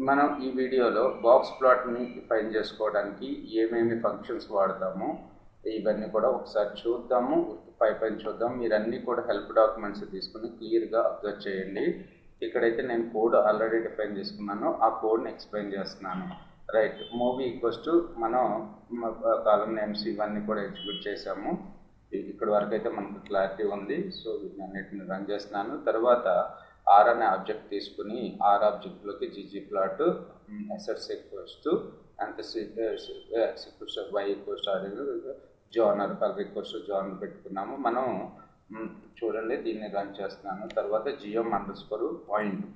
మనం ఈ వీడియోలో బాక్స్ ప్లాట్ని డిఫైన్ చేసుకోవడానికి ఏమేమి ఫంక్షన్స్ వాడతామో ఇవన్నీ కూడా ఒకసారి చూద్దాము. పైపైన చూద్దాం. మీరన్నీ కూడా హెల్ప్ డాక్యుమెంట్స్ తీసుకుని క్లియర్గా అబ్జర్వ్ చేయండి. ఇక్కడైతే నేను కోడ్ ఆల్రెడీ డిఫైన్ చేసుకున్నాను, ఆ కోడ్ని ఎక్స్ప్లెయిన్ చేస్తున్నాను. రైట్, మూవీ ఈక్వల్స్ టు మనం కాలం నేమ్స్ ఇవన్నీ కూడా ఎగ్జిక్యూట్ చేసాము. ఇక్కడ వరకు అయితే మనకు క్లారిటీ ఉంది. సో వీటన్నిటిని రన్ చేస్తున్నాను. తర్వాత ఆర్ అనే ఆబ్జెక్ట్ తీసుకుని ఆర్ ఆబ్జెక్ట్లోకి ggplot aes equals to అంత x equals y equals R genre colour equals genre పెట్టుకున్నాము. మనం చూడండి, దీన్ని రన్ చేస్తున్నాను. తర్వాత జిఎం అండర్ స్కోర్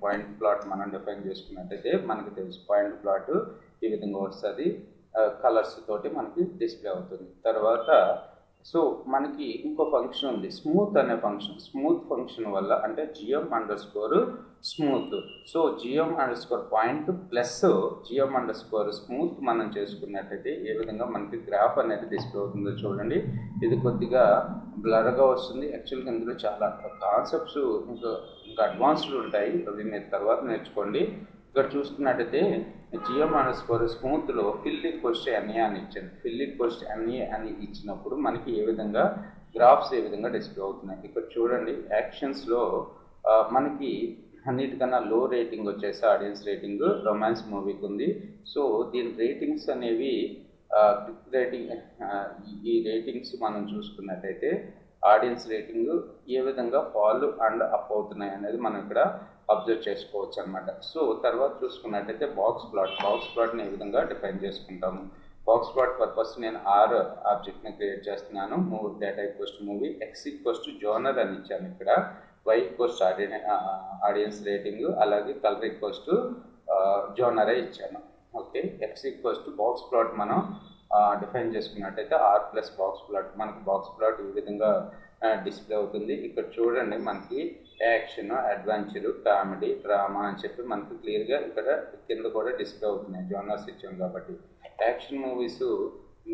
పాయింట్ ప్లాట్ మనం డిఫైన్ చేసుకున్నట్టయితే మనకు తెలుసు పాయింట్ ప్లాట్ ఈ విధంగా వస్తుంది. కలర్స్ తోటి మనకి డిస్ప్లే అవుతుంది. తర్వాత సో మనకి ఇంకో ఫంక్షన్ ఉంది, స్మూత్ అనే ఫంక్షన్. స్మూత్ ఫంక్షన్ వల్ల అంటే GM underscore score smooth. So GM underscore స్కోర్ point plus GM underscore score smooth మనం చేసుకున్నట్టయితే ఏ విధంగా మనకి గ్రాఫ్ అనేది డిస్ప్లే అవుతుందో చూడండి. ఇది కొద్దిగా బ్లర్గా వస్తుంది. యాక్చువల్గా ఇందులో చాలా కాన్సెప్ట్స్ ఇంకా అడ్వాన్స్డ్ ఉంటాయి, అవి మీరు తర్వాత నేర్చుకోండి. ఇక్కడ చూసుకున్నట్టయితే జిఎం అండర్ స్కోర్ స్మూత్లో ఫిల్ ఈక్వల్స్ టు ఎన్ఏ అని ఇచ్చాను. ఫిల్ ఈక్వల్స్ టు ఎన్ఏ అని ఇచ్చినప్పుడు మనకి ఏ విధంగా గ్రాఫ్స్ ఏ విధంగా డిస్ప్లే అవుతున్నాయి. ఇక్కడ చూడండి, యాక్షన్స్లో మనకి అన్నిటికన్నా లో రేటింగ్ వచ్చేసి ఆడియన్స్ రేటింగ్ రొమాన్స్ మూవీకి ఉంది. సో దీని రేటింగ్స్ అనేవి ఈ రేటింగ్స్ మనం చూసుకున్నట్టయితే ఆడియన్స్ రేటింగ్ ఏ విధంగా ఫాల్ అండ్ అప్ అవుతున్నాయి అనేది మనం ఇక్కడ అబ్జర్వ్ చేసుకోవచ్చు అనమాట. సో తర్వాత చూసుకున్నట్టయితే బాక్స్ ప్లాట్ని ఏ విధంగా డిఫైన్ చేసుకుంటాము. బాక్స్ ప్లాట్ పర్పస్ నేను ఆర్ ఆబ్జెక్ట్ని క్రియేట్ చేస్తున్నాను. Movie data equals to movie, X equals to genre అని ఇచ్చాను. ఇక్కడ Y equals to audience rating, అలాగే కలర్ ఈక్వల్స్ టు జోనరే ఇచ్చాను. Okay, X equals to box plot మనం డిఫైన్ చేసుకున్నట్టయితే ఆర్ ప్లస్ బాక్స్ ప్లాట్, మనకి బాక్స్ ప్లాట్ ఈ విధంగా డిస్ప్లే అవుతుంది. ఇక్కడ చూడండి, మనకి యాక్షన్, అడ్వెంచరు, కామెడీ, డ్రామా అని చెప్పి మనకు క్లియర్గా ఇక్కడ కింద కూడా డిస్ప్లే అవుతున్నాయి. జోనర్స్ ఇచ్చాం కాబట్టి యాక్షన్ మూవీస్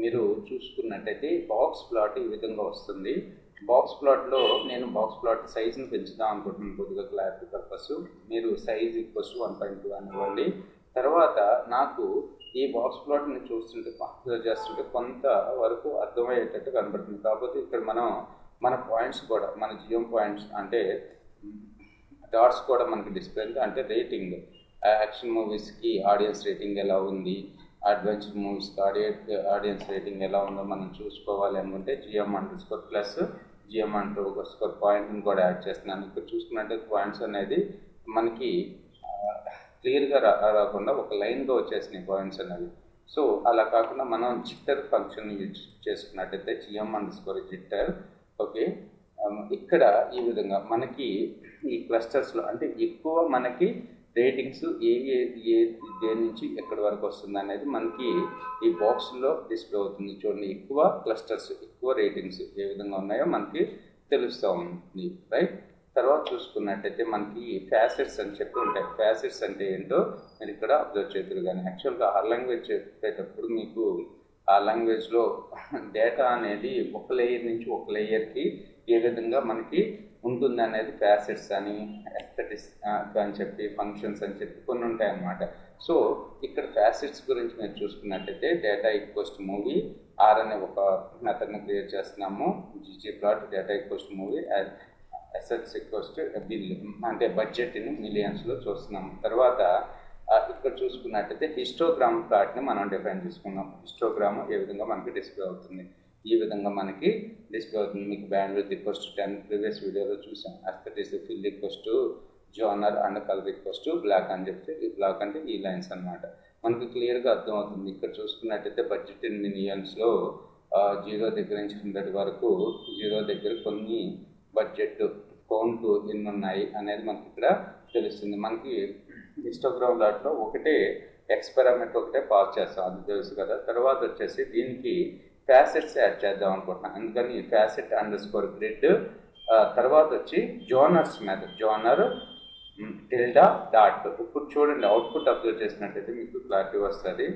మీరు చూసుకున్నట్టయితే బాక్స్ ప్లాట్ ఈ విధంగా వస్తుంది. బాక్స్ ప్లాట్లో నేను బాక్స్ ప్లాట్ సైజ్ని పెంచుదాం అనుకుంటున్నాను కొద్దిగా క్లారిటీ పర్పస్. మీరు సైజ్ ఈక్వల్స్ 1.2 అనివ్వండి. తర్వాత నాకు ఈ బాక్స్ ప్లాట్ని చూస్తుంటే అబ్జర్వ్ చేస్తుంటే కొంత వరకు అర్థమయ్యేటట్టు కనబడుతుంది. కాకపోతే ఇక్కడ మన పాయింట్స్ కూడా, మన జిఎం పాయింట్స్ అంటే డాట్స్ కూడా మనకి డిస్ప్లే అంటే రేటింగ్, యాక్షన్ మూవీస్కి ఆడియన్స్ రేటింగ్ ఎలా ఉంది, అడ్వెంచర్ మూవీస్కి ఆడియన్స్ రేటింగ్ ఎలా ఉందో మనం చూసుకోవాలి అనుకుంటే GM underscore score plus GM underscore score పాయింట్ని కూడా యాడ్ చేస్తున్నాను. ఇక్కడ చూసుకున్నట్టు పాయింట్స్ అనేది మనకి క్లియర్గా రాకుండా ఒక లైన్గా వచ్చేసినాయి పాయింట్స్ అనేవి. సో అలా కాకుండా మనం జిట్టర్ ఫంక్షన్ యూజ్ చేసుకున్నట్టయితే GM underscore score jitter. Okay, ఇక్కడ ఈ విధంగా మనకి ఈ క్లస్టర్స్లో అంటే ఎక్కువ మనకి రేటింగ్స్ ఏ నుంచి ఎక్కడి వరకు వస్తుంది అనేది మనకి ఈ బాక్స్లో డిస్ప్లే అవుతుంది. చూడండి, ఎక్కువ క్లస్టర్స్, ఎక్కువ రేటింగ్స్ ఏ విధంగా ఉన్నాయో మనకి తెలుస్తూ ఉంది. రైట్, తర్వాత చూసుకున్నట్టయితే మనకి ఫ్యాసెట్స్ అని చెప్పి ఉంటాయి. ఫ్యాసెట్స్ అంటే ఏంటో మీరు ఇక్కడ అబ్జర్వ్ చేద్దరు. కానీ యాక్చువల్గా ఆ లాంగ్వేజ్ చెప్పేటప్పుడు మీకు ఆ లాంగ్వేజ్లో డేటా అనేది ఒక లేయర్ నుంచి ఒక లేయర్కి ఏ విధంగా మనకి ఉంటుంది అనేది ఫ్యాసెట్స్ అని, ఎస్థెటిక్స్ అని చెప్పి, ఫంక్షన్స్ అని చెప్పి కొన్ని ఉంటాయి అన్నమాట. సో ఇక్కడ ఫ్యాసెట్స్ గురించి మీరు చూసుకున్నట్టయితే data equals to movie, R అనే ఒక మెథడ్ని క్రియేట్ చేస్తున్నాము. GG plot data equals to movie, S S equals to bill అంటే బడ్జెట్ని మిలియన్స్లో చూస్తున్నాము. తర్వాత ఇక్కడ చూసుకున్నట్టయితే హిస్టోగ్రామ్ ప్లాట్ని మనం డిఫైన్ చేసుకున్నాం. హిస్టోగ్రామ్ ఏ విధంగా మనకి డిస్ప్లే అవుతుంది, ఈ విధంగా మనకి డిస్ప్లే అవుతుంది. మీకు బ్యాండ్విడ్త్ ఈక్వల్స్ టు 10 ప్రీవియస్ వీడియోలో చూసాం. Aesthetics fill equals to genre and colour equals to black అని చెప్తే, ఈ బ్లాక్ అంటే ఈ లైన్స్ అనమాట. మనకి క్లియర్గా అర్థమవుతుంది. ఇక్కడ చూసుకున్నట్టయితే బడ్జెట్ ఇన్ మిలియన్స్లో 0 దగ్గర నుంచి 100 వరకు, 0 దగ్గర కొన్ని బడ్జెట్ కౌంట్ ఎన్ని ఉన్నాయి అనేది మనకి ఇక్కడ తెలుస్తుంది. మనకి హిస్టోగ్రామ్ ప్లాట్లో ఒకటే ఎక్స్పెరిమెంట్ ఒకటే పాస్ చేస్తాం, అది తెలుసు కదా. తర్వాత వచ్చేసి దీనికి ఫ్యాసెట్స్ యాడ్ చేద్దాం అనుకుంటున్నాను. అందుకని ఫ్యాసెట్ అండర్ స్కోర్ గ్రిడ్, తర్వాత వచ్చి genres method, genre tilde dot. ఇప్పుడు చూడండి, అవుట్పుట్ అబ్జర్వ్ చేసినట్టయితే మీకు క్లారిటీ వస్తుంది.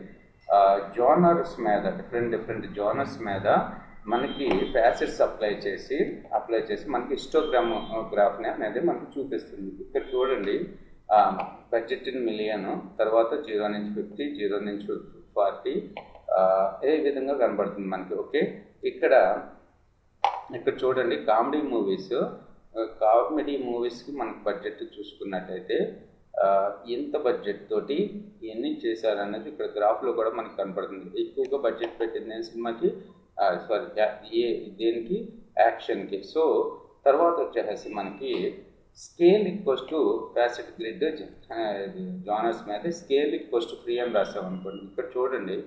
జోనర్స్ మీద డిఫరెంట్ జోనర్స్ మీద మనకి ఫ్యాసెట్స్ అప్లై చేసి మనకి హిస్టోగ్రామ్ గ్రాఫ్ని అనేది మనకి చూపిస్తుంది. ఇక్కడ చూడండి, బడ్జెట్ ఇన్ మిలియన్, తర్వాత 0 నుంచి 50, 0 నుంచి 40 ఏ విధంగా కనబడుతుంది మనకి. ఓకే, ఇక్కడ చూడండి కామెడీ మూవీస్కి మనకి బడ్జెట్ చూసుకున్నట్టయితే ఎంత బడ్జెట్ తోటి ఎన్ని చేశారనేది ఇక్కడ గ్రాఫ్లో కూడా మనకి కనపడుతుంది. ఎక్కువగా బడ్జెట్ పెట్టింది సినిమాకి, దేనికి, యాక్షన్కి. సో తర్వాత వచ్చేసి మనకి scale equals to facet grid genres మీద స్కేల్ ఈక్వల్స్ టు ఫ్రీ అని రాసాం అనుకోండి. ఇక్కడ చూడండి,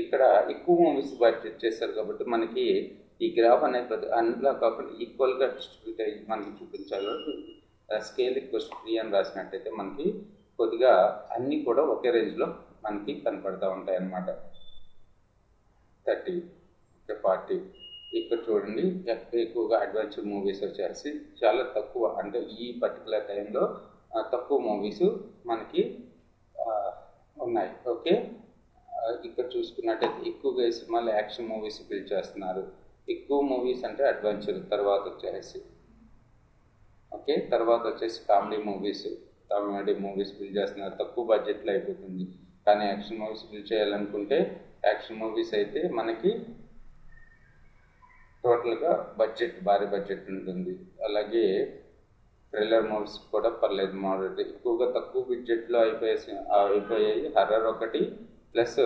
ఇక్కడ ఎక్కువ మూవీస్ బడ్జెట్ చేశారు కాబట్టి మనకి ఈ గ్రాఫ్ అనేది అందులో కాకుండా ఈక్వల్గా డిస్ట్రిబ్యూట్ అయ్యి మనకి చూపించాలి. స్కేల్ ఈక్వల్స్ టు ఫ్రీ అని రాసినట్టయితే మనకి కొద్దిగా అన్నీ కూడా ఒకే రేంజ్లో మనకి కనపడుతూ ఉంటాయి అన్నమాట. 30, 40. ఇక్కడ చూడండి, ఎక్కువగా అడ్వెంచర్ మూవీస్ వచ్చేసి చాలా తక్కువ, అంటే ఈ పర్టికులర్ టైంలో తక్కువ మూవీస్ మనకి ఉన్నాయి. ఓకే, ఇక్కడ చూసుకున్నట్టయితే ఎక్కువగా ఈ సినిమాలు యాక్షన్ మూవీస్ బిల్డ్ చేస్తున్నారు. ఎక్కువ మూవీస్ అంటే అడ్వెంచర్, తర్వాత వచ్చేసి ఓకే, తర్వాత వచ్చేసి కామెడీ మూవీస్ బిల్డ్ చేస్తున్నారు. తక్కువ బడ్జెట్లో అయిపోతుంది. కానీ యాక్షన్ మూవీస్ బిల్డ్ చేయాలనుకుంటే యాక్షన్ మూవీస్ అయితే మనకి టోటల్గా భారీ బడ్జెట్ ఉంటుంది. అలాగే థ్రిల్లర్ మూవీస్ కూడా పర్లేదు, మోడరేట్. ఎక్కువగా తక్కువ బడ్జెట్లో అయిపోయాయి. హర్రర్ ఒకటి ప్లస్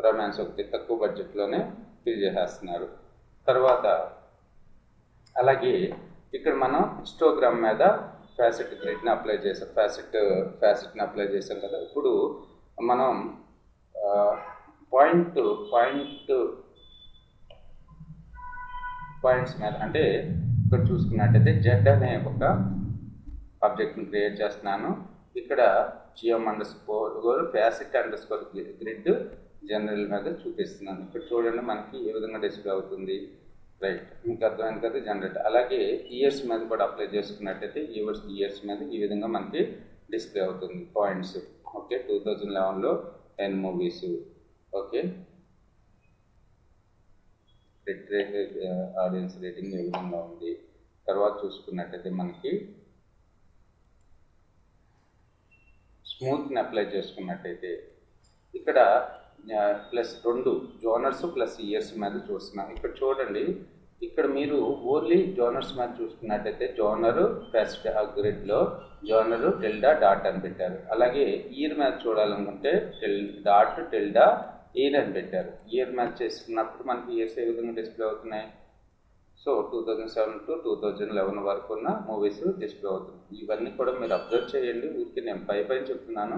రొమాన్స్ ఒకటి తక్కువ బడ్జెట్లోనే ఫిల్ చేసేస్తున్నారు. తర్వాత అలాగే ఇక్కడ మనం హిస్టోగ్రామ్ మీద ఫ్యాసెట్ గ్రిడ్ని అప్లై చేసాం, ఫ్యాసెట్ని అప్లై చేసాం కదా. ఇప్పుడు మనం పాయింట్స్ మీద, అంటే ఇక్కడ చూసుకున్నట్టయితే జెడ్ అనే ఒక ఆబ్జెక్ట్ని క్రియేట్ చేస్తున్నాను. ఇక్కడ GM_, ఫ్యాసెట్_, గ్రిడ్ జనరల్ మీద చూపిస్తున్నాను. ఇక్కడ చూడండి మనకి ఏ విధంగా డిస్ప్లే అవుతుంది. రైట్, మీకు అర్థమైంది కదా జనరేట్. అలాగే ఇయర్స్ మీద కూడా అప్లై చేసుకున్నట్టయితే ఇయర్స్ మీద ఈ విధంగా మనకి డిస్ప్లే అవుతుంది పాయింట్స్. ఓకే, 2011లో 10 మూవీస్. ఓకే, ఆడియన్స్ రేటింగ్ ఏ విధంగా ఉంది. తర్వాత చూసుకున్నట్టయితే మనకి స్మూత్ని అప్లై చేసుకున్నట్టయితే ఇక్కడ +2 జోనర్స్ ప్లస్ ఇయర్స్ మీద చూస్తున్నాం. ఇక్కడ చూడండి, ఇక్కడ మీరు ఓన్లీ జోనర్స్ మీద చూసుకున్నట్టయితే జోనర్ ఫస్ట్ గ్రిడ్లో జోనరు టిల్డా అని పెట్టారు. అలాగే ఇయర్ మీద చూడాలనుకుంటే టిల్డా ఇయర్ అని పెట్టారు. ఇయర్ మీద చేసుకున్నప్పుడు మనకి ఇయర్స్ ఏ విధంగా డిస్ప్లే అవుతున్నాయి. సో 2007 to 2011 వరకు ఉన్న మూవీస్ డిస్ప్లే అవుతుంది. ఇవన్నీ కూడా మీరు అబ్జర్వ్ చేయండి, ఊరికి నేను పైన చెప్తున్నాను.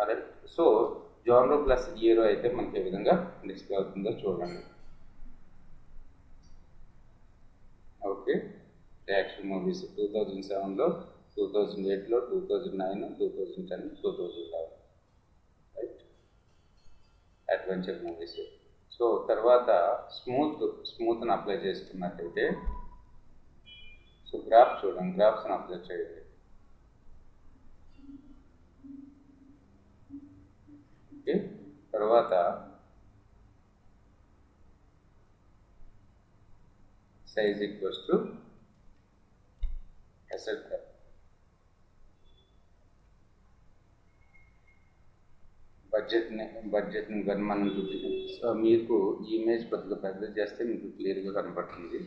అదే, సో జోనర్ ప్లస్ ఇయర్ అయితే మనకి ఏ విధంగా డిస్ప్లే అవుతుందో చూడండి. ఓకే, యాక్షన్ మూవీస్ 2007లో, 2008లో, 2009, 2010, 2011. Right, adventure movies. సో తర్వాత స్మూత్ని అప్లై చేసుకున్నట్టయితే, సో గ్రాఫ్ చూడండి, గ్రాఫ్స్ని అప్లై చేయండి. ఓకే, తర్వాత సైజ్ ఈక్వల్స్ టు అసెట్. బడ్జెట్ని కానీ మనం మీకు ఈ ఇమేజ్ కొద్దిగా పెద్ద చేస్తే మీకు క్లియర్గా కనపడుతుంది.